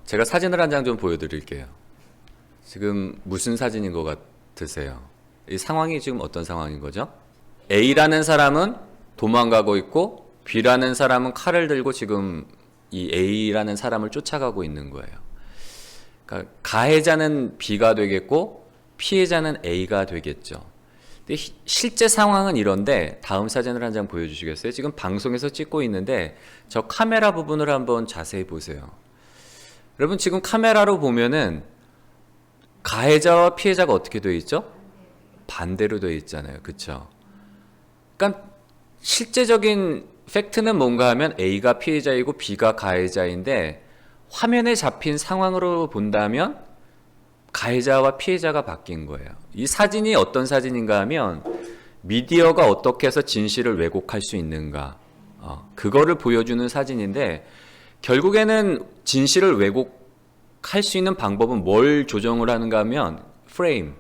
제가 사진을 한 장 좀 보여드릴게요. 지금 무슨 사진인 것 같으세요? 이 상황이 지금 어떤 상황인 거죠? A라는 사람은 도망가고 있고 B라는 사람은 칼을 들고 지금 이 A라는 사람을 쫓아가고 있는 거예요. 그러니까 가해자는 B가 되겠고 피해자는 A가 되겠죠. 근데 실제 상황은 이런데 다음 사진을 한 장 보여주시겠어요? 지금 방송에서 찍고 있는데 저 카메라 부분을 한번 자세히 보세요. 여러분 지금 카메라로 보면은 가해자와 피해자가 어떻게 되어 있죠? 반대로 되어 있잖아요. 그렇죠? 그러니까 실제적인 팩트는 뭔가 하면 A가 피해자이고 B가 가해자인데 화면에 잡힌 상황으로 본다면 가해자와 피해자가 바뀐 거예요. 이 사진이 어떤 사진인가 하면 미디어가 어떻게 해서 진실을 왜곡할 수 있는가 그거를 보여주는 사진인데 결국에는 진실을 왜곡할 수 있는 방법은 뭘 조정을 하는가 하면 프레임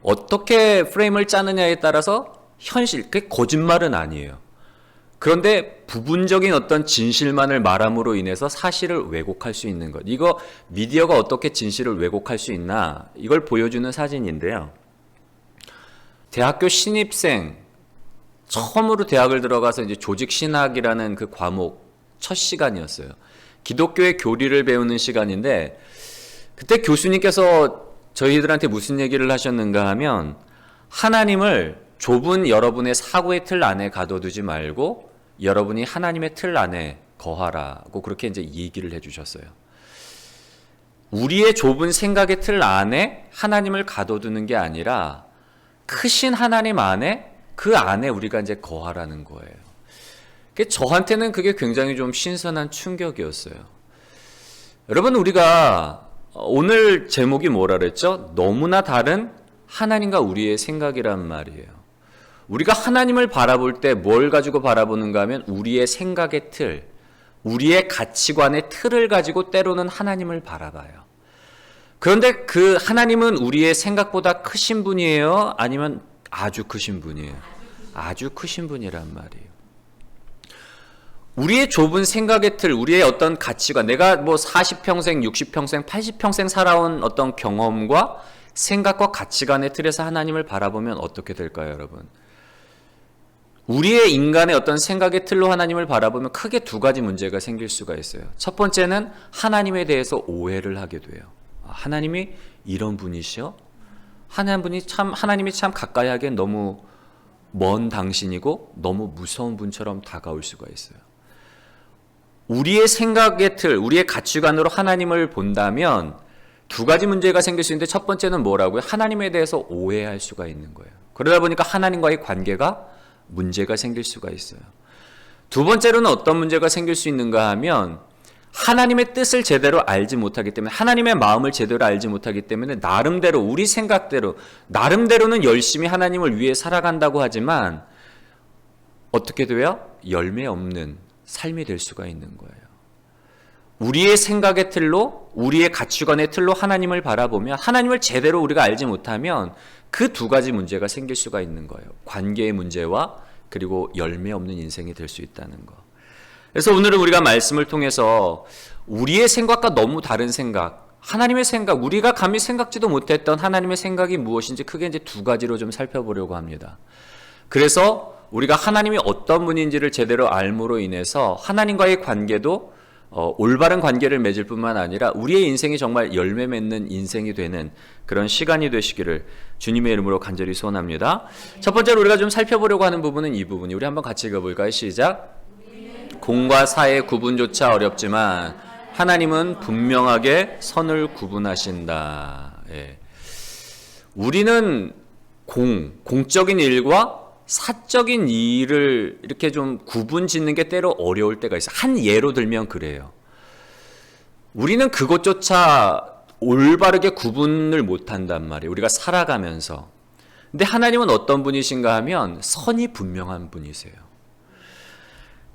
어떻게 프레임을 짜느냐에 따라서 현실, 그게 거짓말은 아니에요. 그런데 부분적인 어떤 진실만을 말함으로 인해서 사실을 왜곡할 수 있는 것. 이거 미디어가 어떻게 진실을 왜곡할 수 있나 이걸 보여주는 사진인데요. 대학교 신입생 처음으로 대학을 들어가서 이제 조직신학이라는 그 과목 첫 시간이었어요. 기독교의 교리를 배우는 시간인데 그때 교수님께서 저희들한테 무슨 얘기를 하셨는가 하면 하나님을 좁은 여러분의 사고의 틀 안에 가둬두지 말고 여러분이 하나님의 틀 안에 거하라고 그렇게 이제 얘기를 해주셨어요. 우리의 좁은 생각의 틀 안에 하나님을 가둬두는 게 아니라 크신 하나님 안에 그 안에 우리가 이제 거하라는 거예요. 저한테는 그게 굉장히 좀 신선한 충격이었어요. 여러분 우리가 오늘 제목이 뭐라 그랬죠? 너무나 다른 하나님과 우리의 생각이란 말이에요. 우리가 하나님을 바라볼 때 뭘 가지고 바라보는가 하면 우리의 생각의 틀, 우리의 가치관의 틀을 가지고 때로는 하나님을 바라봐요. 그런데 그 하나님은 우리의 생각보다 크신 분이에요? 아니면 아주 크신 분이에요? 아주 크신 분이란 말이에요. 우리의 좁은 생각의 틀, 우리의 어떤 가치관, 내가 뭐 40평생, 60평생, 80평생 살아온 어떤 경험과 생각과 가치관의 틀에서 하나님을 바라보면 어떻게 될까요, 여러분? 우리의 인간의 어떤 생각의 틀로 하나님을 바라보면 크게 두 가지 문제가 생길 수가 있어요. 첫 번째는 하나님에 대해서 오해를 하게 돼요. 하나님이 이런 분이시여? 하나님이 참 가까이 하기엔 너무 먼 당신이고 너무 무서운 분처럼 다가올 수가 있어요. 우리의 생각의 틀, 우리의 가치관으로 하나님을 본다면 두 가지 문제가 생길 수 있는데 첫 번째는 뭐라고요? 하나님에 대해서 오해할 수가 있는 거예요. 그러다 보니까 하나님과의 관계가 문제가 생길 수가 있어요. 두 번째로는 어떤 문제가 생길 수 있는가 하면 하나님의 뜻을 제대로 알지 못하기 때문에 하나님의 마음을 제대로 알지 못하기 때문에 나름대로 우리 생각대로 나름대로는 열심히 하나님을 위해 살아간다고 하지만 어떻게 돼요? 열매 없는 삶이 될 수가 있는 거예요. 우리의 생각의 틀로 우리의 가치관의 틀로 하나님을 바라보면 하나님을 제대로 우리가 알지 못하면 그 두 가지 문제가 생길 수가 있는 거예요. 관계의 문제와 그리고 열매 없는 인생이 될 수 있다는 거. 그래서 오늘은 우리가 말씀을 통해서 우리의 생각과 너무 다른 생각, 하나님의 생각, 우리가 감히 생각지도 못했던 하나님의 생각이 무엇인지 크게 이제 두 가지로 좀 살펴보려고 합니다. 그래서 우리가 하나님이 어떤 분인지를 제대로 알므로 인해서 하나님과의 관계도 올바른 관계를 맺을 뿐만 아니라 우리의 인생이 정말 열매 맺는 인생이 되는 그런 시간이 되시기를 주님의 이름으로 간절히 소원합니다. 첫 번째로 우리가 좀 살펴보려고 하는 부분은 이 부분이 우리 한번 같이 읽어볼까요? 시작. 공과 사의 구분조차 어렵지만 하나님은 분명하게 선을 구분하신다. 예. 우리는 공적인 일과 사적인 일을 이렇게 좀 구분 짓는 게 때로 어려울 때가 있어요. 한 예로 들면 그래요. 우리는 그것조차 올바르게 구분을 못한단 말이에요. 우리가 살아가면서. 근데 하나님은 어떤 분이신가 하면 선이 분명한 분이세요.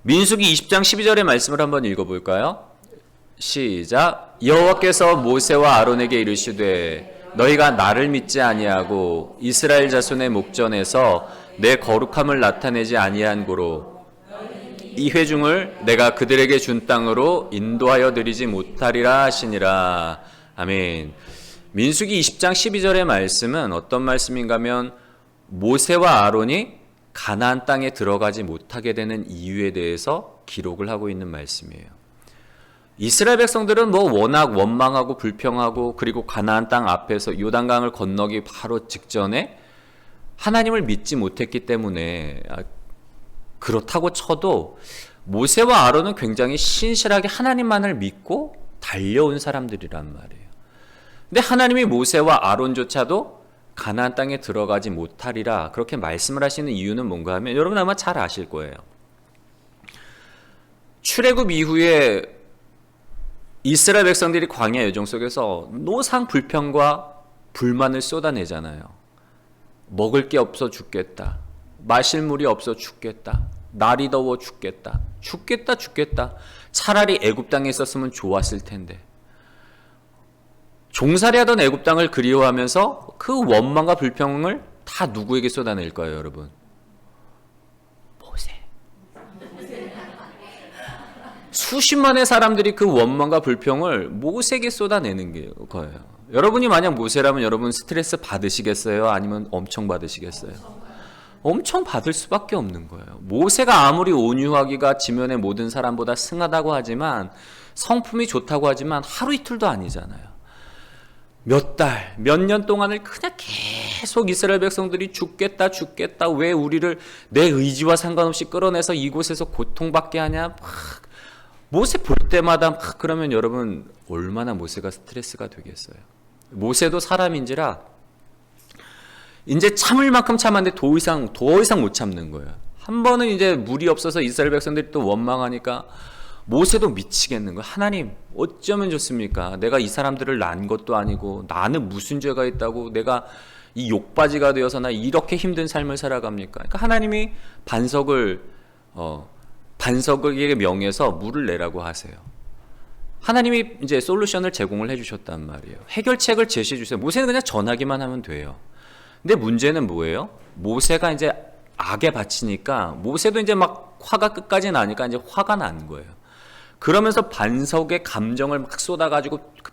민수기 20장 12절의 말씀을 한번 읽어볼까요? 시작. 여호와께서 모세와 아론에게 이르시되 너희가 나를 믿지 아니하고 이스라엘 자손의 목전에서 내 거룩함을 나타내지 아니한 고로 이 회중을 내가 그들에게 준 땅으로 인도하여 드리지 못하리라 하시니라. 아멘. 민수기 20장 12절의 말씀은 어떤 말씀인가 하면 모세와 아론이 가나안 땅에 들어가지 못하게 되는 이유에 대해서 기록을 하고 있는 말씀이에요. 이스라엘 백성들은 뭐 워낙 원망하고 불평하고 그리고 가나안 땅 앞에서 요단강을 건너기 바로 직전에 하나님을 믿지 못했기 때문에 그렇다고 쳐도 모세와 아론은 굉장히 신실하게 하나님만을 믿고 달려온 사람들이란 말이에요. 근데 하나님이 모세와 아론조차도 가나안 땅에 들어가지 못하리라 그렇게 말씀을 하시는 이유는 뭔가 하면 여러분 아마 잘 아실 거예요. 출애굽 이후에 이스라엘 백성들이 광야 여정 속에서 노상 불평과 불만을 쏟아내잖아요. 먹을 게 없어 죽겠다. 마실 물이 없어 죽겠다. 날이 더워 죽겠다. 죽겠다. 차라리 애굽 땅에 있었으면 좋았을 텐데. 종살이하던 애굽 땅을 그리워하면서 그 원망과 불평을 다 누구에게 쏟아낼까요, 여러분? 모세. 수십만의 사람들이 그 원망과 불평을 모세에게 쏟아내는 거예요. 여러분이 만약 모세라면 여러분 스트레스 받으시겠어요? 아니면 엄청 받으시겠어요? 엄청 받을 수밖에 없는 거예요. 모세가 아무리 온유하기가 지면의 모든 사람보다 승하다고 하지만 성품이 좋다고 하지만 하루 이틀도 아니잖아요. 몇 달, 몇 년 동안을 그냥 계속 이스라엘 백성들이 죽겠다 왜 우리를 내 의지와 상관없이 끌어내서 이곳에서 고통받게 하냐 막 모세 볼 때마다 막 그러면 여러분 얼마나 모세가 스트레스가 되겠어요. 모세도 사람인지라 이제 참을 만큼 참았는데 더 이상 못 참는 거예요. 한 번은 이제 물이 없어서 이스라엘 백성들이 또 원망하니까 모세도 미치겠는 거예요. 하나님 어쩌면 좋습니까? 내가 이 사람들을 난 것도 아니고 나는 무슨 죄가 있다고 내가 이 욕바지가 되어서 나 이렇게 힘든 삶을 살아갑니까? 그러니까 하나님이 반석에게 명해서 물을 내라고 하세요. 하나님이 이제 솔루션을 제공을 해주셨단 말이에요. 해결책을 제시해 주세요. 모세는 그냥 전하기만 하면 돼요. 근데 문제는 뭐예요? 모세가 이제 악에 바치니까 모세도 이제 막 화가 끝까지 나니까 이제 화가 난 거예요. 그러면서 반석의 감정을 막 쏟아가지고 그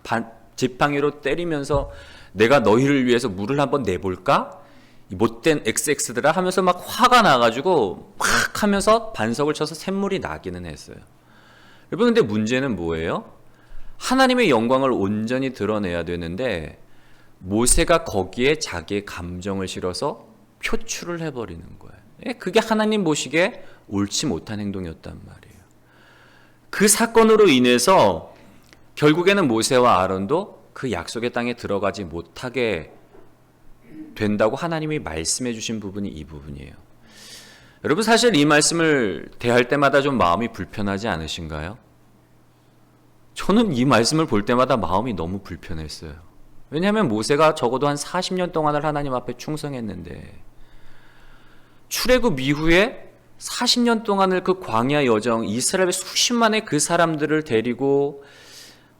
지팡이로 때리면서 내가 너희를 위해서 물을 한번 내볼까? 이 못된 XX들아 하면서 막 화가 나가지고 막 하면서 반석을 쳐서 샘물이 나기는 했어요. 여러분 근데 문제는 뭐예요? 하나님의 영광을 온전히 드러내야 되는데 모세가 거기에 자기의 감정을 실어서 표출을 해버리는 거예요. 그게 하나님 보시기에 옳지 못한 행동이었단 말이에요. 그 사건으로 인해서 결국에는 모세와 아론도 그 약속의 땅에 들어가지 못하게 된다고 하나님이 말씀해 주신 부분이 이 부분이에요. 여러분 사실 이 말씀을 대할 때마다 좀 마음이 불편하지 않으신가요? 저는 이 말씀을 볼 때마다 마음이 너무 불편했어요. 왜냐하면 모세가 적어도 한 40년 동안을 하나님 앞에 충성했는데 출애굽 이후에 40년 동안을 그 광야 여정 이스라엘의 수십만의 그 사람들을 데리고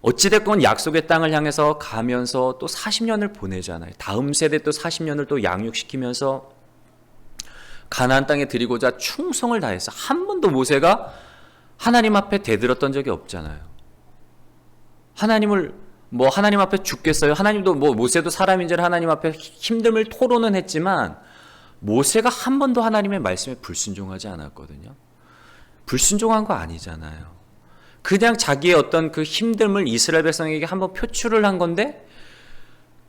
어찌됐건 약속의 땅을 향해서 가면서 또 40년을 보내잖아요. 다음 세대 또 40년을 또 양육시키면서 가나안 땅에 드리고자 충성을 다해서 한 번도 모세가 하나님 앞에 대들었던 적이 없잖아요. 하나님 앞에 죽겠어요. 하나님도 모세도 사람인지라 하나님 앞에 힘듦을 토로는 했지만 모세가 한 번도 하나님의 말씀에 불순종하지 않았거든요. 불순종한 거 아니잖아요. 그냥 자기의 어떤 그 힘듦을 이스라엘 백성에게 한번 표출을 한 건데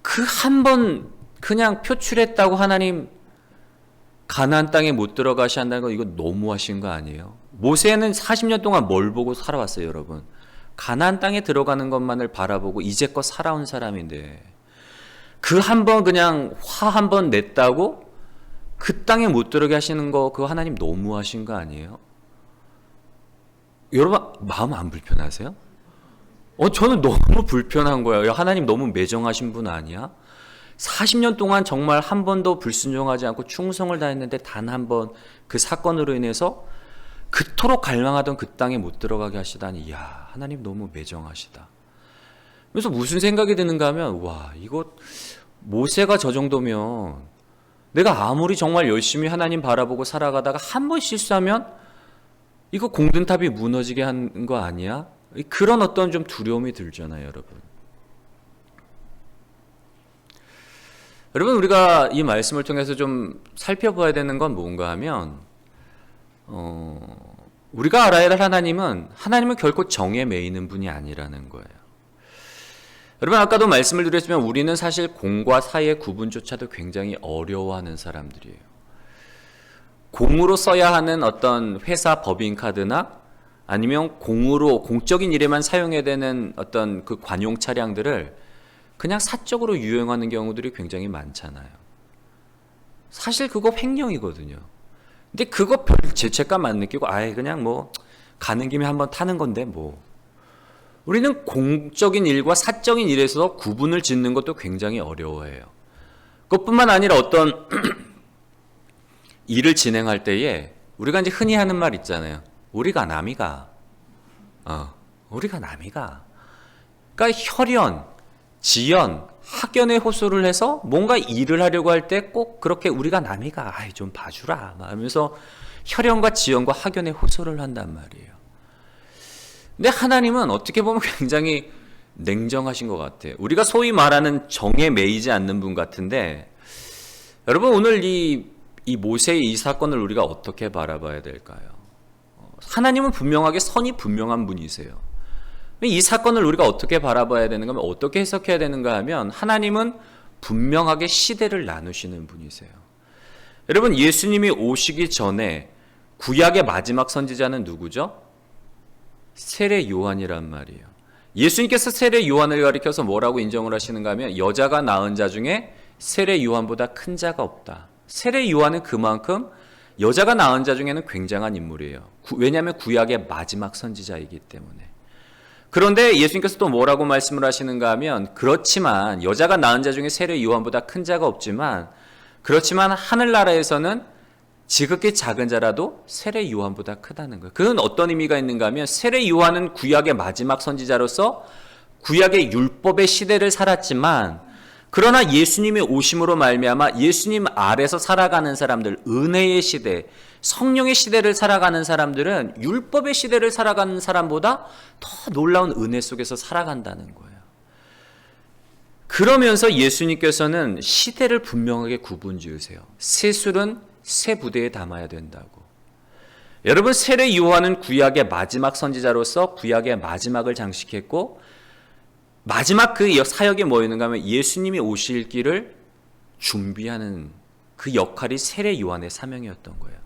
그 한 번 그냥 표출했다고 하나님 가나안 땅에 못 들어가시 한다는 거 이거 너무하신 거 아니에요? 모세는 40년 동안 뭘 보고 살아왔어요, 여러분? 가나안 땅에 들어가는 것만을 바라보고 이제껏 살아온 사람인데 그 한 번 그냥 화 한 번 냈다고 그 땅에 못 들어게 하시는 거 그거 하나님 너무하신 거 아니에요? 여러분 마음 안 불편하세요? 저는 너무 불편한 거예요. 하나님 너무 매정하신 분 아니야? 40년 동안 정말 한 번도 불순종하지 않고 충성을 다했는데 단 한 번 그 사건으로 인해서 그토록 갈망하던 그 땅에 못 들어가게 하시다니 이야 하나님 너무 매정하시다. 그래서 무슨 생각이 드는가 하면 와 이거 모세가 저 정도면 내가 아무리 정말 열심히 하나님 바라보고 살아가다가 한 번 실수하면 이거 공든탑이 무너지게 한 거 아니야? 그런 어떤 좀 두려움이 들잖아요, 여러분. 여러분, 우리가 이 말씀을 통해서 좀 살펴봐야 되는 건 뭔가 하면, 우리가 알아야 할 하나님은 결코 정에 매이는 분이 아니라는 거예요. 여러분, 아까도 말씀을 드렸지만 우리는 사실 공과 사의 구분조차도 굉장히 어려워하는 사람들이에요. 공으로 써야 하는 어떤 회사 법인카드나 아니면 공적인 일에만 사용해야 되는 어떤 그 관용 차량들을 그냥 사적으로 유용하는 경우들이 굉장히 많잖아요. 사실 그거 횡령이거든요. 근데 그거 별 죄책감 안 느끼고 아예 그냥 뭐 가는 김에 한번 타는 건데 뭐. 우리는 공적인 일과 사적인 일에서 구분을 짓는 것도 굉장히 어려워해요. 그것뿐만 아니라 어떤 일을 진행할 때에 우리가 이제 흔히 하는 말 있잖아요. 우리가 남이가. 우리가 남이가. 그러니까 혈연, 지연, 학연에 호소를 해서 뭔가 일을 하려고 할 때 꼭 그렇게 우리가 남이가 아이 좀 봐주라 하면서 혈연과 지연과 학연에 호소를 한단 말이에요. 근데 하나님은 어떻게 보면 굉장히 냉정하신 것 같아요. 우리가 소위 말하는 정에 매이지 않는 분 같은데 여러분 오늘 이 모세의 이 사건을 우리가 어떻게 바라봐야 될까요? 하나님은 분명하게 선이 분명한 분이세요. 이 사건을 우리가 어떻게 바라봐야 되는가 하면 어떻게 해석해야 되는가 하면 하나님은 분명하게 시대를 나누시는 분이세요. 여러분 예수님이 오시기 전에 구약의 마지막 선지자는 누구죠? 세례 요한이란 말이에요. 예수님께서 세례 요한을 가리켜서 뭐라고 인정을 하시는가 하면 여자가 낳은 자 중에 세례 요한보다 큰 자가 없다. 세례 요한은 그만큼 여자가 낳은 자 중에는 굉장한 인물이에요. 왜냐하면 구약의 마지막 선지자이기 때문에. 그런데 예수님께서 또 뭐라고 말씀을 하시는가 하면 그렇지만 여자가 낳은 자 중에 세례 요한보다 큰 자가 없지만 그렇지만 하늘나라에서는 지극히 작은 자라도 세례 요한보다 크다는 거예요. 그건 어떤 의미가 있는가 하면 세례 요한은 구약의 마지막 선지자로서 구약의 율법의 시대를 살았지만 그러나 예수님의 오심으로 말미암아 예수님 아래서 살아가는 사람들, 은혜의 시대, 성령의 시대를 살아가는 사람들은 율법의 시대를 살아가는 사람보다 더 놀라운 은혜 속에서 살아간다는 거예요. 그러면서 예수님께서는 시대를 분명하게 구분 지으세요. 새 술은 새 부대에 담아야 된다고. 여러분 세례 요한은 구약의 마지막 선지자로서 구약의 마지막을 장식했고 마지막 그 사역이 뭐였는가 하면 예수님이 오실 길을 준비하는 그 역할이 세례 요한의 사명이었던 거예요.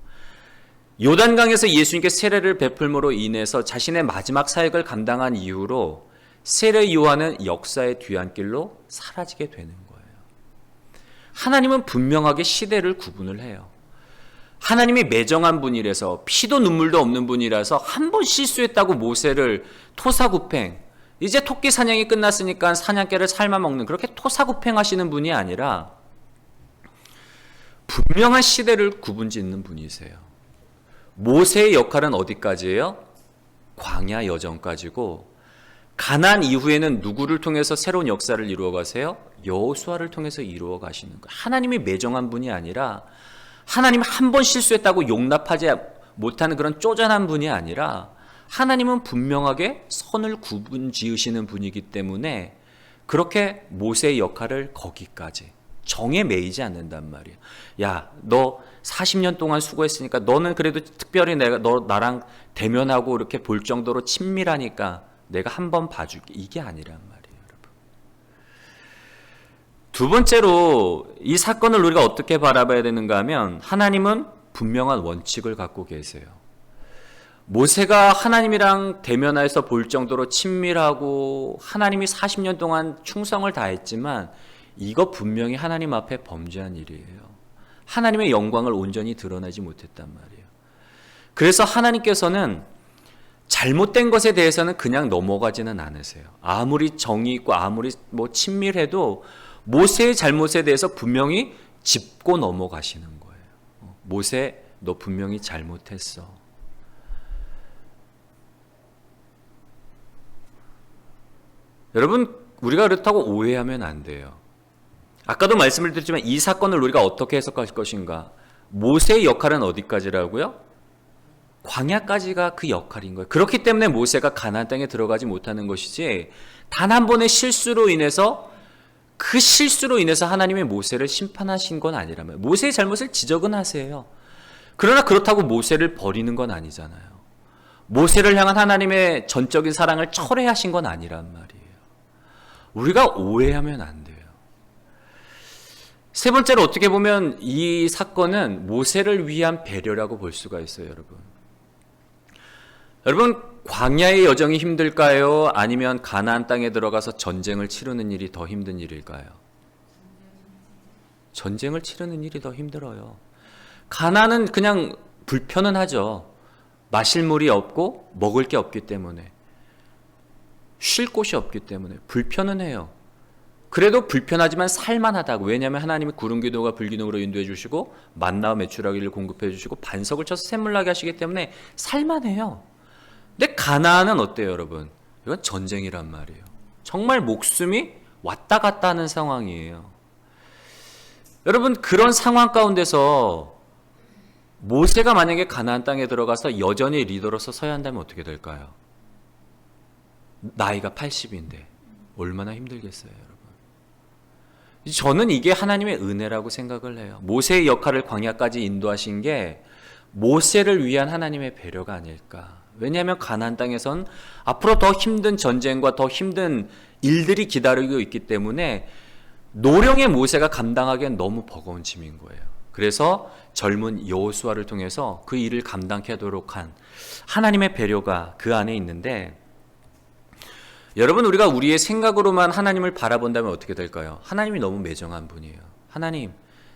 요단강에서 예수님께 세례를 베풀므로 인해서 자신의 마지막 사역을 감당한 이후로 세례 요한은 역사의 뒤안길로 사라지게 되는 거예요. 하나님은 분명하게 시대를 구분을 해요. 하나님이 매정한 분이라서 피도 눈물도 없는 분이라서 한 번 실수했다고 모세를 토사구팽, 이제 토끼 사냥이 끝났으니까 사냥개를 삶아먹는 그렇게 토사구팽하시는 분이 아니라 분명한 시대를 구분짓는 분이세요. 모세의 역할은 어디까지예요? 광야 여정까지고 가나안 이후에는 누구를 통해서 새로운 역사를 이루어 가세요? 여호수아를 통해서 이루어 가시는 거예요. 하나님이 매정한 분이 아니라 하나님 한 번 실수했다고 용납하지 못하는 그런 쪼잔한 분이 아니라 하나님은 분명하게 선을 구분 지으시는 분이기 때문에 그렇게 모세의 역할을 거기까지 정에 매이지 않는단 말이에요. 야, 너 40년 동안 수고했으니까 너는 그래도 특별히 나랑 대면하고 이렇게 볼 정도로 친밀하니까 내가 한번 봐줄게. 이게 아니란 말이에요, 여러분. 두 번째로 이 사건을 우리가 어떻게 바라봐야 되는가 하면 하나님은 분명한 원칙을 갖고 계세요. 모세가 하나님이랑 대면해서 볼 정도로 친밀하고 하나님이 40년 동안 충성을 다했지만 이거 분명히 하나님 앞에 범죄한 일이에요. 하나님의 영광을 온전히 드러내지 못했단 말이에요. 그래서 하나님께서는 잘못된 것에 대해서는 그냥 넘어가지는 않으세요. 아무리 정이 있고 아무리 친밀해도 모세의 잘못에 대해서 분명히 짚고 넘어가시는 거예요. 모세, 너 분명히 잘못했어. 여러분, 우리가 그렇다고 오해하면 안 돼요. 아까도 말씀을 드렸지만 이 사건을 우리가 어떻게 해석할 것인가? 모세의 역할은 어디까지라고요? 광야까지가 그 역할인 거예요. 그렇기 때문에 모세가 가나안 땅에 들어가지 못하는 것이지, 단 한 번의 실수로 인해서, 그 실수로 인해서 하나님의 모세를 심판하신 건 아니라면, 모세의 잘못을 지적은 하세요. 그러나 그렇다고 모세를 버리는 건 아니잖아요. 모세를 향한 하나님의 전적인 사랑을 철회하신 건 아니란 말이에요. 우리가 오해하면 안 돼요. 세 번째로 어떻게 보면 이 사건은 모세를 위한 배려라고 볼 수가 있어요, 여러분. 여러분, 광야의 여정이 힘들까요? 아니면 가나안 땅에 들어가서 전쟁을 치르는 일이 더 힘든 일일까요? 전쟁을 치르는 일이 더 힘들어요. 가나안은 그냥 불편은 하죠. 마실 물이 없고 먹을 게 없기 때문에, 쉴 곳이 없기 때문에 불편은 해요. 그래도 불편하지만 살만하다고. 왜냐하면 하나님이 구름 기둥과 불 기둥으로 인도해 주시고 만나와 메추라기를 공급해 주시고 반석을 쳐서 샘물나게 하시기 때문에 살만해요. 근데 가나안은 어때요, 여러분? 이건 전쟁이란 말이에요. 정말 목숨이 왔다 갔다 하는 상황이에요. 여러분, 그런 상황 가운데서 모세가 만약에 가나안 땅에 들어가서 여전히 리더로서 서야 한다면 어떻게 될까요? 나이가 80인데 얼마나 힘들겠어요, 여러분. 저는 이게 하나님의 은혜라고 생각을 해요. 모세의 역할을 광야까지 인도하신 게 모세를 위한 하나님의 배려가 아닐까. 왜냐하면 가나안 땅에선 앞으로 더 힘든 전쟁과 더 힘든 일들이 기다리고 있기 때문에 노령의 모세가 감당하기엔 너무 버거운 짐인 거예요. 그래서 젊은 여호수아를 통해서 그 일을 감당케 하도록 한 하나님의 배려가 그 안에 있는데, 여러분, 우리가 우리의 생각으로만 하나님을 바라본다면 어떻게 될까요? 하나님이 너무 매정한 분이에요. 하나님,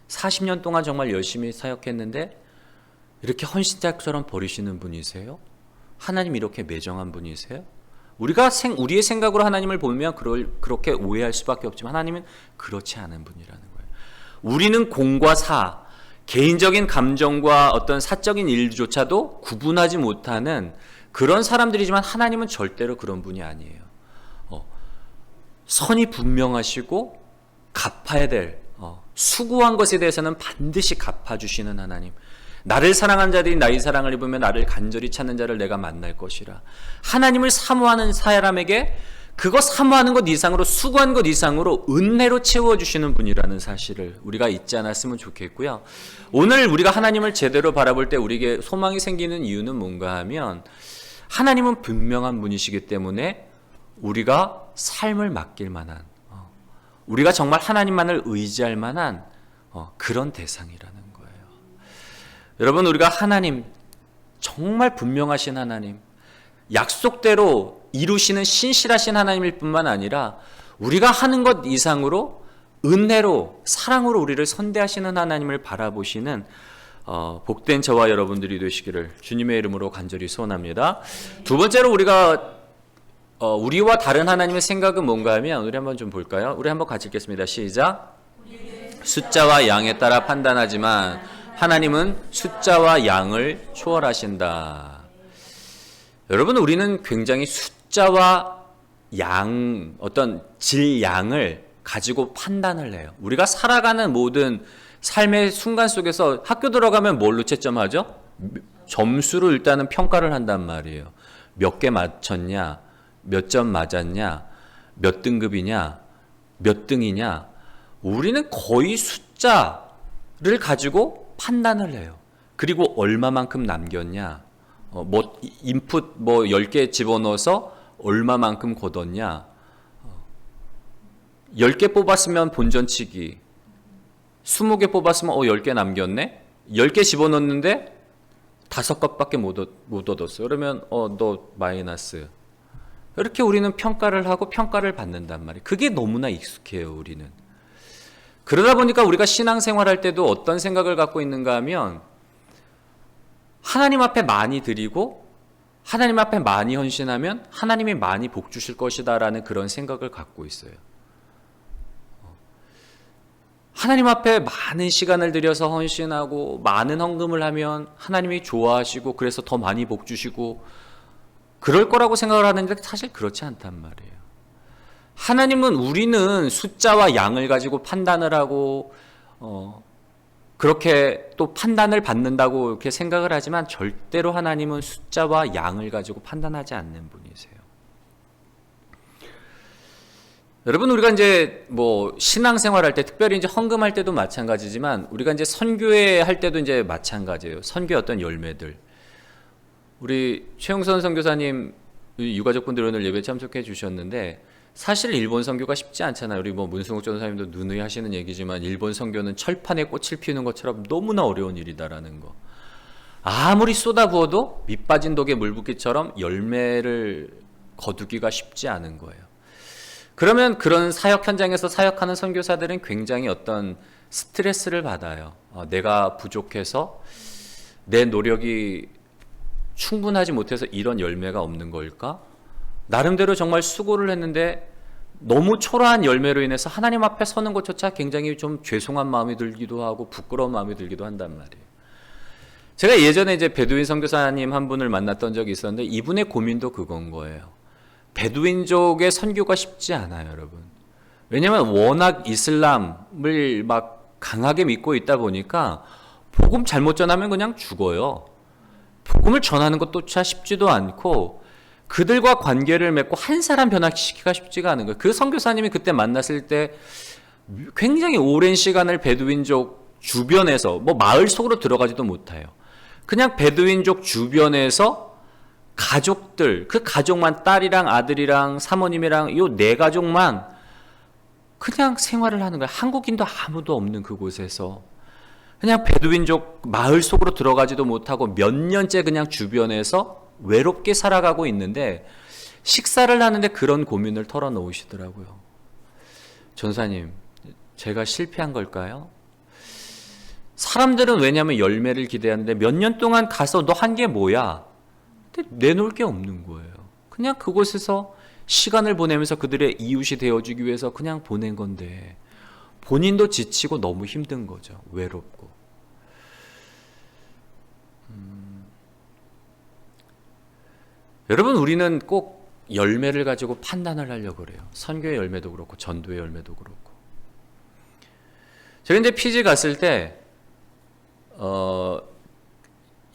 40년 동안 정말 열심히 사역했는데 이렇게 헌신자처럼 버리시는 분이세요? 하나님 이렇게 매정한 분이세요? 우리의 생각으로 하나님을 보면 그렇게 오해할 수밖에 없지만 하나님은 그렇지 않은 분이라는 거예요. 우리는 공과 사, 개인적인 감정과 어떤 사적인 일조차도 구분하지 못하는 그런 사람들이지만 하나님은 절대로 그런 분이 아니에요. 선이 분명하시고 갚아야 될 수고한 것에 대해서는 반드시 갚아주시는 하나님. 나를 사랑한 자들이 나의 사랑을 입으며 나를 간절히 찾는 자를 내가 만날 것이라. 하나님을 사모하는 사람에게 그거 사모하는 것 이상으로, 수고한 것 이상으로 은혜로 채워주시는 분이라는 사실을 우리가 잊지 않았으면 좋겠고요. 오늘 우리가 하나님을 제대로 바라볼 때 우리에게 소망이 생기는 이유는 뭔가 하면, 하나님은 분명한 분이시기 때문에 우리가 삶을 맡길 만한, 우리가 정말 하나님만을 의지할 만한 그런 대상이라는 거예요. 여러분, 우리가 하나님, 정말 분명하신 하나님, 약속대로 이루시는 신실하신 하나님일 뿐만 아니라 우리가 하는 것 이상으로 은혜로, 사랑으로 우리를 선대하시는 하나님을 바라보시는 복된 저와 여러분들이 되시기를 주님의 이름으로 간절히 소원합니다. 두 번째로 우리와 다른 하나님의 생각은 뭔가 하면, 우리 한번 좀 볼까요? 우리 한번 같이 읽겠습니다. 시작. 숫자와 양에 따라 판단하지만 하나님은 숫자와 양을 초월하신다. 여러분, 우리는 굉장히 숫자와 양, 어떤 질양을 가지고 판단을 해요. 우리가 살아가는 모든 삶의 순간 속에서 학교 들어가면 뭘로 채점하죠? 점수로 일단은 평가를 한단 말이에요. 몇 개 맞췄냐, 몇 점 맞았냐, 몇 등급이냐, 몇 등이냐. 우리는 거의 숫자를 가지고 판단을 해요. 그리고 얼마만큼 남겼냐, 인풋 10개 집어넣어서 얼마만큼 걷었냐, 10개 뽑았으면 본전치기, 20개 뽑았으면 10개 남겼네, 10개 집어넣었는데 5것밖에 못 얻었어. 그러면 너 마이너스. 이렇게 우리는 평가를 하고 평가를 받는단 말이에요. 그게 너무나 익숙해요, 우리는. 그러다 보니까 우리가 신앙생활할 때도 어떤 생각을 갖고 있는가 하면, 하나님 앞에 많이 드리고 하나님 앞에 많이 헌신하면 하나님이 많이 복 주실 것이다 라는 그런 생각을 갖고 있어요. 하나님 앞에 많은 시간을 들여서 헌신하고 많은 헌금을 하면 하나님이 좋아하시고 그래서 더 많이 복 주시고 그럴 거라고 생각을 하는데 사실 그렇지 않단 말이에요. 우리는 숫자와 양을 가지고 판단을 하고 그렇게 또 판단을 받는다고 이렇게 생각을 하지만 절대로 하나님은 숫자와 양을 가지고 판단하지 않는 분이세요. 여러분, 우리가 이제 뭐 신앙생활 할 때, 특별히 이제 헌금할 때도 마찬가지지만 우리가 이제 선교회 할 때도 이제 마찬가지예요. 선교의 어떤 열매들. 우리 최용선 선교사님 유가족분들 오늘 예배 참석해 주셨는데, 사실 일본 선교가 쉽지 않잖아요. 우리 뭐 문승욱 전사님도 누누이 하시는 얘기지만 일본 선교는 철판에 꽃을 피우는 것처럼 너무나 어려운 일이다라는 거. 아무리 쏟아부어도 밑 빠진 독에 물 붓기처럼 열매를 거두기가 쉽지 않은 거예요. 그러면 그런 사역 현장에서 사역하는 선교사들은 굉장히 어떤 스트레스를 받아요. 내가 부족해서 내 노력이 충분하지 못해서 이런 열매가 없는 걸까? 나름대로 정말 수고를 했는데 너무 초라한 열매로 인해서 하나님 앞에 서는 것조차 굉장히 좀 죄송한 마음이 들기도 하고 부끄러운 마음이 들기도 한단 말이에요. 제가 예전에 이제 베두인 선교사님 한 분을 만났던 적이 있었는데 이분의 고민도 그건 거예요. 베두인족의 선교가 쉽지 않아요, 여러분. 왜냐하면 워낙 이슬람을 막 강하게 믿고 있다 보니까 복음 잘못 전하면 그냥 죽어요. 복음을 전하는 것조차 쉽지도 않고 그들과 관계를 맺고 한 사람 변화시키기가 쉽지가 않은 거예요. 그 선교사님이 그때 만났을 때 굉장히 오랜 시간을 베두인족 주변에서 뭐 마을 속으로 들어가지도 못해요. 그냥 베두인족 주변에서 가족들, 그 가족만 딸이랑 아들이랑 사모님이랑 요 네 가족만 그냥 생활을 하는 거예요. 한국인도 아무도 없는 그곳에서 그냥 베두인족 마을 속으로 들어가지도 못하고 몇 년째 그냥 주변에서 외롭게 살아가고 있는데 식사를 하는데 그런 고민을 털어놓으시더라고요. 전사님, 제가 실패한 걸까요? 사람들은 왜냐하면 열매를 기대하는데 몇 년 동안 가서 너 한 게 뭐야? 근데 내놓을 게 없는 거예요. 그냥 그곳에서 시간을 보내면서 그들의 이웃이 되어주기 위해서 그냥 보낸 건데 본인도 지치고 너무 힘든 거죠. 외롭고. 여러분, 우리는 꼭 열매를 가지고 판단을 하려고 그래요. 선교의 열매도 그렇고 전도의 열매도 그렇고. 제가 이제 피지 갔을 때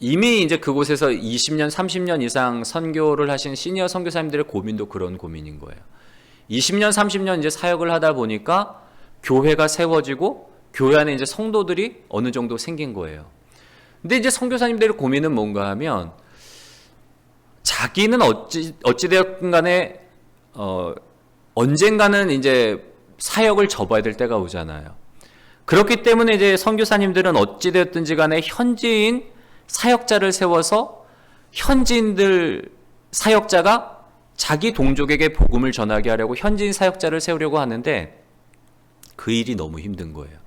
이미 이제 그곳에서 20년, 30년 이상 선교를 하신 시니어 선교사님들의 고민도 그런 고민인 거예요. 20년, 30년 이제 사역을 하다 보니까 교회가 세워지고 교회 안에 이제 성도들이 어느 정도 생긴 거예요. 근데 이제 선교사님들의 고민은 뭔가 하면 자기는 어찌되었든 간에 언젠가는 이제 사역을 접어야 될 때가 오잖아요. 그렇기 때문에 이제 선교사님들은 어찌되었든지 간에 현지인 사역자를 세워서 현지인들 사역자가 자기 동족에게 복음을 전하게 하려고 현지인 사역자를 세우려고 하는데 그 일이 너무 힘든 거예요.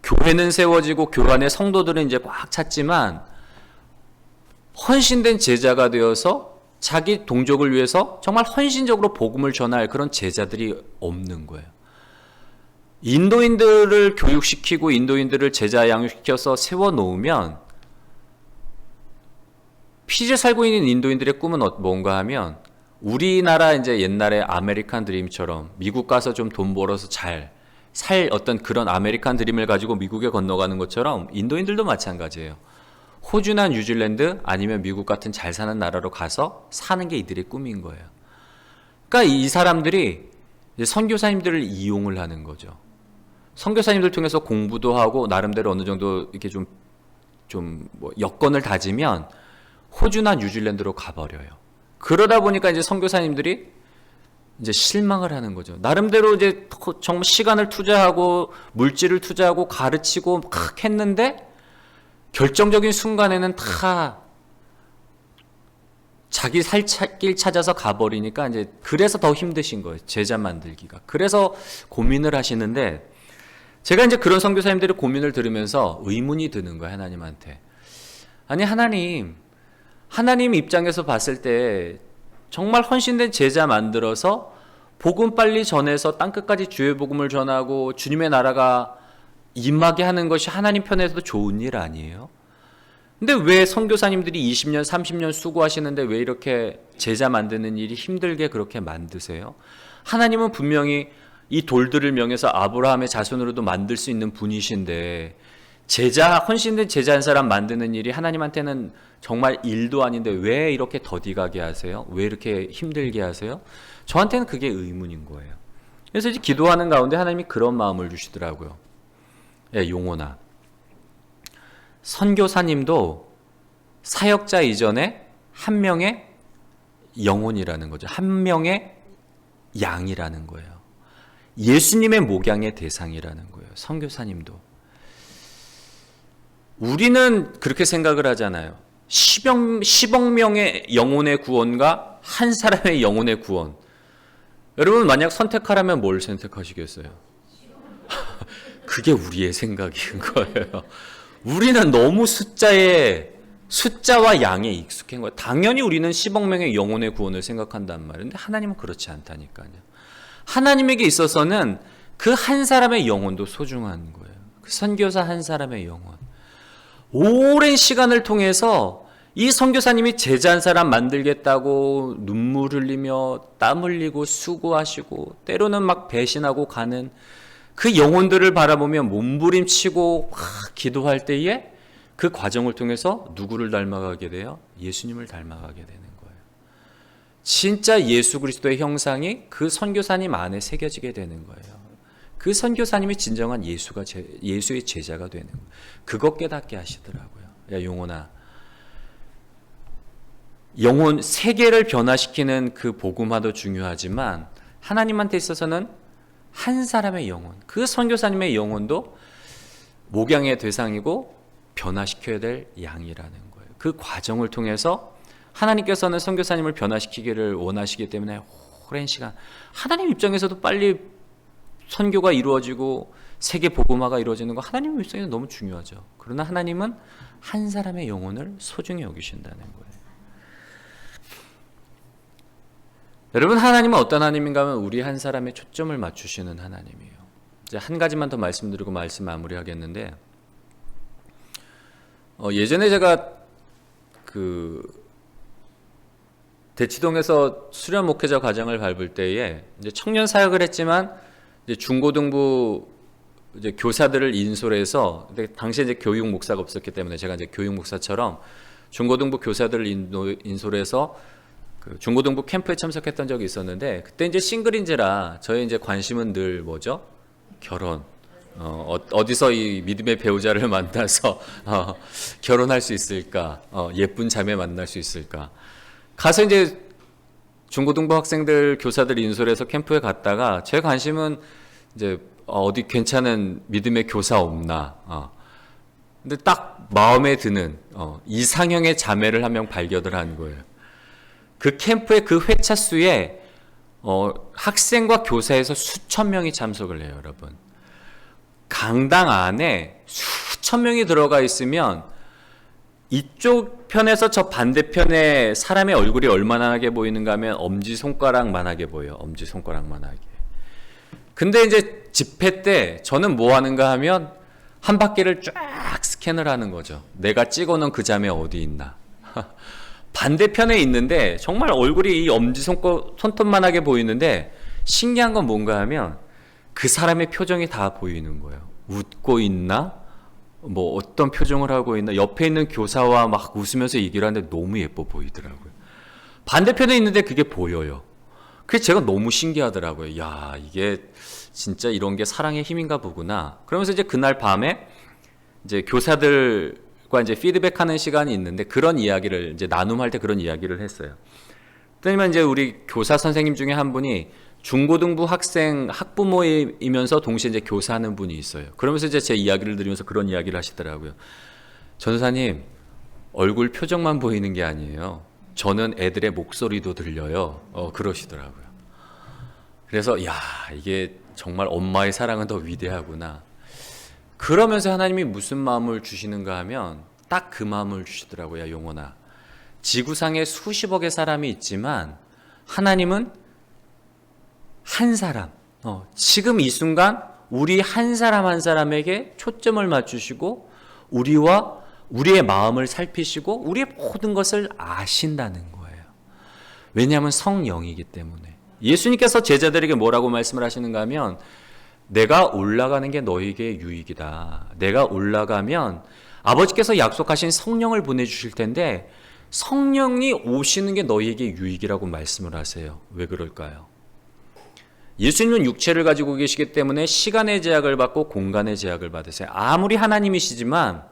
교회는 세워지고 교회 안에 성도들은 이제 꽉 찼지만 헌신된 제자가 되어서 자기 동족을 위해서 정말 헌신적으로 복음을 전할 그런 제자들이 없는 거예요. 인도인들을 교육시키고 인도인들을 제자 양육시켜서 세워놓으면 피지에 살고 있는 인도인들의 꿈은 뭔가 하면 우리나라 이제 옛날에 아메리칸 드림처럼 미국 가서 좀 돈 벌어서 잘 살 어떤 그런 아메리칸 드림을 가지고 미국에 건너가는 것처럼 인도인들도 마찬가지예요. 호주나 뉴질랜드 아니면 미국 같은 잘 사는 나라로 가서 사는 게 이들의 꿈인 거예요. 그러니까 이 사람들이 이제 선교사님들을 이용을 하는 거죠. 선교사님들 통해서 공부도 하고 나름대로 어느 정도 이렇게 좀 뭐 여건을 다지면 호주나 뉴질랜드로 가버려요. 그러다 보니까 이제 선교사님들이 이제 실망을 하는 거죠. 나름대로 이제 정말 시간을 투자하고 물질을 투자하고 가르치고 막 했는데 결정적인 순간에는 다 자기 살길 찾아서 가버리니까 이제 그래서 더 힘드신 거예요. 제자 만들기가. 그래서 고민을 하시는데 제가 이제 그런 선교사님들의 고민을 들으면서 의문이 드는 거예요. 하나님한테. 아니 하나님 입장에서 봤을 때 정말 헌신된 제자 만들어서 복음 빨리 전해서 땅끝까지 주의 복음을 전하고 주님의 나라가 임하게 하는 것이 하나님 편에서도 좋은 일 아니에요? 근데 왜 선교사님들이 20년, 30년 수고하시는데 왜 이렇게 제자 만드는 일이 힘들게 그렇게 만드세요? 하나님은 분명히 이 돌들을 명해서 아브라함의 자손으로도 만들 수 있는 분이신데 제자, 헌신된 제자 한 사람 만드는 일이 하나님한테는 정말 일도 아닌데 왜 이렇게 더디가게 하세요? 왜 이렇게 힘들게 하세요? 저한테는 그게 의문인 거예요. 그래서 이제 기도하는 가운데 하나님이 그런 마음을 주시더라고요. 예, 용호나. 선교사님도 사역자 이전에 한 명의 영혼이라는 거죠. 한 명의 양이라는 거예요. 예수님의 목양의 대상이라는 거예요. 선교사님도. 우리는 그렇게 생각을 하잖아요. 10억 명의 영혼의 구원과 한 사람의 영혼의 구원. 여러분 만약 선택하라면 뭘 선택하시겠어요? 그게 우리의 생각인 거예요. 우리는 너무 숫자와 양에 익숙한 거예요. 당연히 우리는 10억 명의 영혼의 구원을 생각한단 말이에요. 근데 하나님은 그렇지 않다니까요. 하나님에게 있어서는 그 한 사람의 영혼도 소중한 거예요. 그 선교사 한 사람의 영혼. 오랜 시간을 통해서 이 선교사님이 제자 한 사람 만들겠다고 눈물 흘리며 땀 흘리고 수고하시고 때로는 막 배신하고 가는 그 영혼들을 바라보며 몸부림치고 막 기도할 때에 그 과정을 통해서 누구를 닮아가게 돼요? 예수님을 닮아가게 되는 거예요. 진짜 예수 그리스도의 형상이 그 선교사님 안에 새겨지게 되는 거예요. 그 선교사님이 진정한 예수의 제자가 되는 거예요. 그것 깨닫게 하시더라고요. 야, 용호나. 영혼 세계를 변화시키는 그 복음화도 중요하지만 하나님한테 있어서는 한 사람의 영혼, 그 선교사님의 영혼도 목양의 대상이고 변화시켜야 될 양이라는 거예요. 그 과정을 통해서 하나님께서는 선교사님을 변화시키기를 원하시기 때문에 오랜 시간 하나님 입장에서도 빨리 선교가 이루어지고 세계 복음화가 이루어지는 거 하나님 입장에서 너무 중요하죠. 그러나 하나님은 한 사람의 영혼을 소중히 여기신다는 거예요. 여러분 하나님은 어떤 하나님인가 하면 우리 한 사람에 초점을 맞추시는 하나님이에요. 이제 한 가지만 더 말씀드리고 말씀 마무리하겠는데 예전에 제가 대치동에서 수련 목회자 과정을 밟을 때에 이제 청년 사역을 했지만 이제 중고등부 이제 교사들을 인솔해서 당시에 이제 교육 목사가 없었기 때문에 제가 이제 교육 목사처럼 중고등부 교사들을 인솔해서 그 중고등부 캠프에 참석했던 적이 있었는데 그때 이제 싱글인지라 저의 이제 관심은 늘 뭐죠? 결혼. 어디서 이 믿음의 배우자를 만나서 결혼할 수 있을까? 예쁜 자매 만날 수 있을까? 가서 이제 중고등부 학생들 교사들 인솔해서 캠프에 갔다가 제 관심은 이제 어디 괜찮은 믿음의 교사 없나? 근데 딱 마음에 드는 이상형의 자매를 한 명 발견을 한 거예요. 그 캠프의 그 회차 수에 학생과 교사에서 수천 명이 참석을 해요, 여러분. 강당 안에 수천 명이 들어가 있으면 이쪽 편에서 저 반대편에 사람의 얼굴이 얼마나게 보이는가 하면 엄지손가락만하게 보여요. 엄지손가락만하게. 근데 이제 집회 때 저는 뭐 하는가 하면 한 바퀴를 쫙 스캔을 하는 거죠. 내가 찍어놓은 그 자매 어디 있나. 반대편에 있는데 정말 얼굴이 이 엄지손톱만하게 보이는데 신기한 건 뭔가 하면 그 사람의 표정이 다 보이는 거예요. 웃고 있나? 뭐 어떤 표정을 하고 있나? 옆에 있는 교사와 막 웃으면서 얘기를 하는데 너무 예뻐 보이더라고요. 반대편에 있는데 그게 보여요. 그래서 제가 너무 신기하더라고요. 야, 이게 진짜 이런 게 사랑의 힘인가 보구나. 그러면서 이제 그날 밤에 이제 교사들과 이제 피드백하는 시간이 있는데 그런 이야기를 이제 나눔할 때 그런 이야기를 했어요. 그러면 이제 우리 교사 선생님 중에 한 분이 중고등부 학생 학부모이면서 동시에 이제 교사하는 분이 있어요. 그러면서 이제 제 이야기를 들으면서 그런 이야기를 하시더라고요. 전도사님, 얼굴 표정만 보이는 게 아니에요. 저는 애들의 목소리도 들려요. 그러시더라고요. 그래서 야, 이게 정말 엄마의 사랑은 더 위대하구나. 그러면서 하나님이 무슨 마음을 주시는가 하면 딱 그 마음을 주시더라고요. 야, 용원아. 지구상에 수십억의 사람이 있지만 하나님은 한 사람, 지금 이 순간 우리 한 사람 한 사람에게 초점을 맞추시고 우리와 우리의 마음을 살피시고 우리의 모든 것을 아신다는 거예요. 왜냐하면 성령이기 때문에. 예수님께서 제자들에게 뭐라고 말씀을 하시는가 하면 내가 올라가는 게 너에게 유익이다. 내가 올라가면 아버지께서 약속하신 성령을 보내주실 텐데 성령이 오시는 게 너희에게 유익이라고 말씀을 하세요. 왜 그럴까요? 예수님은 육체를 가지고 계시기 때문에 시간의 제약을 받고 공간의 제약을 받으세요. 아무리 하나님이시지만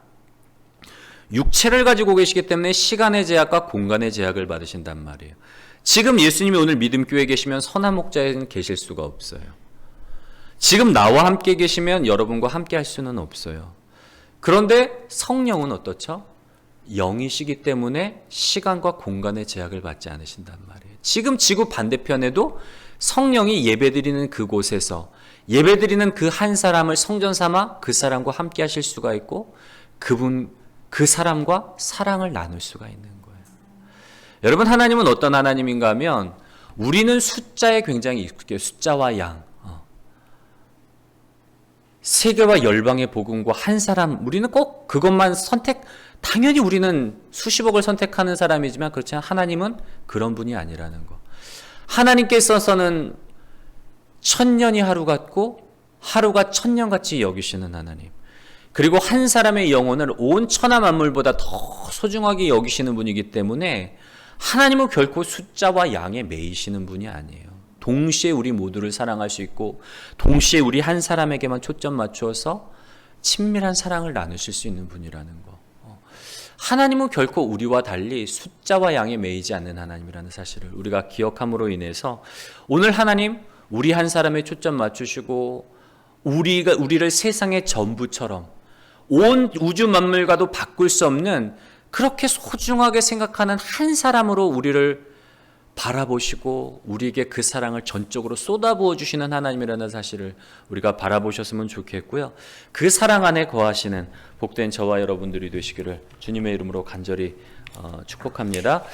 육체를 가지고 계시기 때문에 시간의 제약과 공간의 제약을 받으신단 말이에요. 지금 예수님이 오늘 믿음교회에 계시면 선한 목자에는 계실 수가 없어요. 지금 나와 함께 계시면 여러분과 함께 할 수는 없어요. 그런데 성령은 어떻죠? 영이시기 때문에 시간과 공간의 제약을 받지 않으신단 말이에요. 지금 지구 반대편에도 성령이 예배드리는 그곳에서 예배드리는 그 한 사람을 성전 삼아 그 사람과 함께 하실 수가 있고 그 사람과 사랑을 나눌 수가 있는 거예요. 여러분, 하나님은 어떤 하나님인가 하면 우리는 숫자에 굉장히 익숙해요. 숫자와 양. 세계와 열방의 복음과 한 사람, 우리는 꼭 그것만 당연히 우리는 수십억을 선택하는 사람이지만 그렇지 않아요. 하나님은 그런 분이 아니라는 거. 하나님께서는 1000년이 하루 같고 하루가 1000년같이 여기시는 하나님. 그리고 한 사람의 영혼을 온 천하 만물보다 더 소중하게 여기시는 분이기 때문에 하나님은 결코 숫자와 양에 매이시는 분이 아니에요. 동시에 우리 모두를 사랑할 수 있고 동시에 우리 한 사람에게만 초점 맞추어서 친밀한 사랑을 나누실 수 있는 분이라는 거. 하나님은 결코 우리와 달리 숫자와 양에 매이지 않는 하나님이라는 사실을 우리가 기억함으로 인해서 오늘 하나님 우리 한 사람에 초점 맞추시고 우리를 세상의 전부처럼 온 우주 만물과도 바꿀 수 없는 그렇게 소중하게 생각하는 한 사람으로 우리를 바라보시고 우리에게 그 사랑을 전적으로 쏟아부어 주시는 하나님이라는 사실을 우리가 바라보셨으면 좋겠고요. 그 사랑 안에 거하시는 복된 저와 여러분들이 되시기를 주님의 이름으로 간절히 축복합니다.